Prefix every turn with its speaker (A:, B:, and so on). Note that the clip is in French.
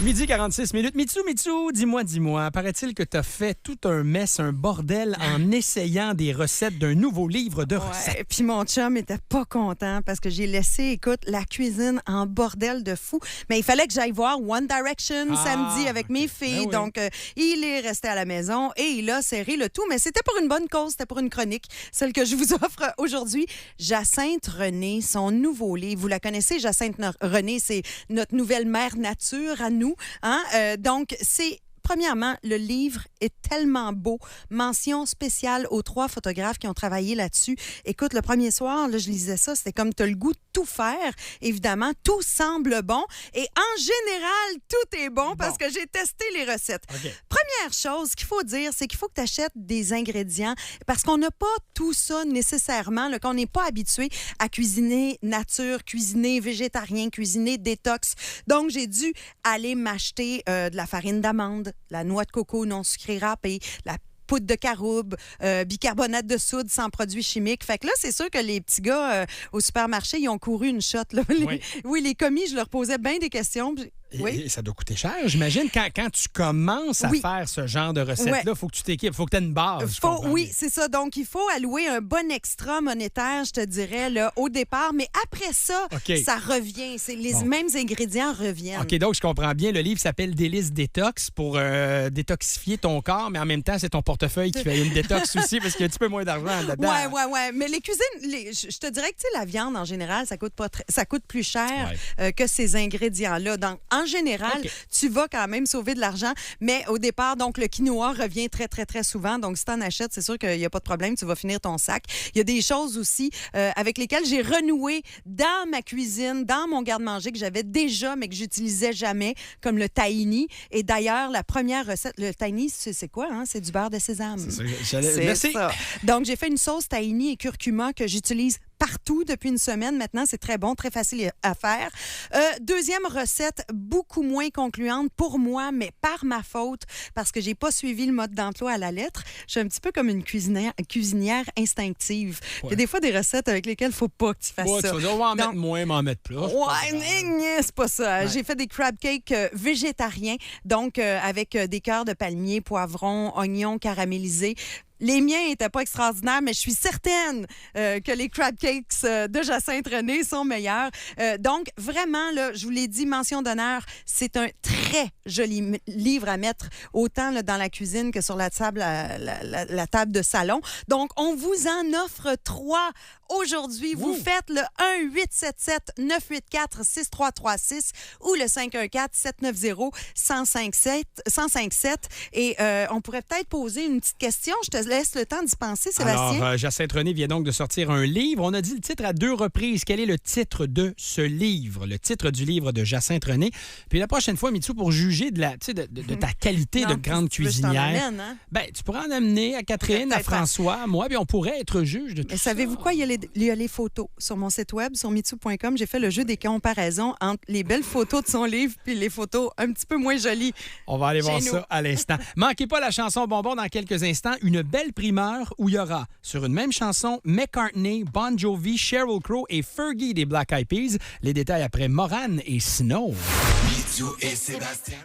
A: Midi 46 minutes. Mitsu, dis-moi, paraît-il que tu as fait tout un mess, un bordel en essayant des recettes d'un nouveau livre de recettes.
B: Ouais, puis mon chum était pas content parce que j'ai laissé, écoute, la cuisine en bordel de fou. Mais il fallait que j'aille voir One Direction samedi avec mes filles.
A: Ben oui.
B: Donc, il est resté à la maison et il a serré le tout. Mais c'était pour une bonne cause, c'était pour une chronique, celle que je vous offre aujourd'hui. Jacinthe René, son nouveau livre. Vous la connaissez, Jacinthe René, c'est notre nouvelle mère nature à nous. Hein? Donc, c'est... Premièrement, le livre est tellement beau. Mention spéciale aux 3 photographes qui ont travaillé là-dessus. Écoute, le premier soir, là, je lisais ça, c'était comme t'as le goût de tout faire. Évidemment, tout semble bon. Et en général, tout est bon parce que j'ai testé les recettes.
A: Okay.
B: Première chose qu'il faut dire, c'est qu'il faut que tu achètes des ingrédients parce qu'on n'a pas tout ça nécessairement, là, qu'on n'est pas habitué à cuisiner nature, cuisiner végétarien, cuisiner détox. Donc, j'ai dû aller m'acheter de la farine d'amande, la noix de coco non sucrée râpée, la poudre de caroube, bicarbonate de soude sans produits chimiques. Fait que là, c'est sûr que les petits gars au supermarché, ils ont couru une shot. Là. Les commis, je leur posais bien des questions.
A: Et ça doit coûter cher, j'imagine. Quand tu commences à faire ce genre de recette-là, il faut que tu t'équipes, il faut que tu aies une base.
B: C'est ça. Donc, il faut allouer un bon extra monétaire, je te dirais, là, au départ. Mais après ça, ça revient. Les mêmes ingrédients reviennent. OK,
A: donc je comprends bien. Le livre s'appelle Délices détox pour détoxifier ton corps, mais en même temps, c'est ton portefeuille qui fait une détox aussi parce qu'il y a un petit peu moins d'argent là-dedans.
B: Oui. Mais les cuisines, je te dirais que la viande, en général, ça coûte plus cher que ces ingrédients-là. Donc, en général, tu vas quand même sauver de l'argent, mais au départ, donc, le quinoa revient très, très, très souvent. Donc, si tu en achètes, c'est sûr qu'il n'y a pas de problème, tu vas finir ton sac. Il y a des choses aussi avec lesquelles j'ai renoué dans ma cuisine, dans mon garde-manger que j'avais déjà, mais que j'utilisais jamais, comme le tahini. Et d'ailleurs, la première recette, le tahini, c'est quoi? Hein? C'est du beurre de sésame.
A: C'est
B: ça. Donc, j'ai fait une sauce tahini et curcuma que j'utilise partout depuis une semaine. Maintenant, c'est très bon, très facile à faire. Deuxième recette, beaucoup moins concluante pour moi, mais par ma faute, parce que j'ai pas suivi le mode d'emploi à la lettre. Je suis un petit peu comme une cuisinière instinctive. Il y a des fois des recettes avec lesquelles il faut pas que tu fasses ça.
A: Tu vas en mettre moins, mais en mettre plus.
B: C'est pas ça. J'ai fait des crab cakes végétariens, donc avec des cœurs de palmier, poivrons, oignons caramélisés. Les miens n'étaient pas extraordinaires, mais je suis certaine que les crab cakes de Jacinthe René sont meilleurs. Donc, vraiment, là, je vous l'ai dit, mention d'honneur, c'est un très joli livre à mettre autant là, dans la cuisine que sur la table, la table de salon. Donc, on vous en offre 3 aujourd'hui. Vous faites le 1-877-984-6336 ou le 514-790-1057. Et on pourrait peut-être poser une petite question. Je te laisse le temps d'y penser, Sébastien.
A: Alors, Jacinthe René vient donc de sortir un livre. On a dit le titre à 2 reprises. Quel est le titre de ce livre? Le titre du livre de Jacinthe René. Puis la prochaine fois, Mitsu, pour juger de ta qualité de grande cuisinière, tu pourrais en amener à Catherine, à François, à moi, puis on pourrait être juge de tout ça.
B: Savez-vous quoi? Il y a les photos sur mon site web, sur mitsu.com. J'ai fait le jeu des comparaisons entre les belles photos de son livre puis les photos un petit peu moins jolies.
A: On va aller voir ça à l'instant. Manquez pas la chanson Bonbon dans quelques instants. Une belle primeur où il y aura, sur une même chanson, McCartney, Bon Jovi, Sheryl Crow et Fergie des Black Eyed Peas. Les détails après Morane et Snow.
C: Mitsu et Sébastien.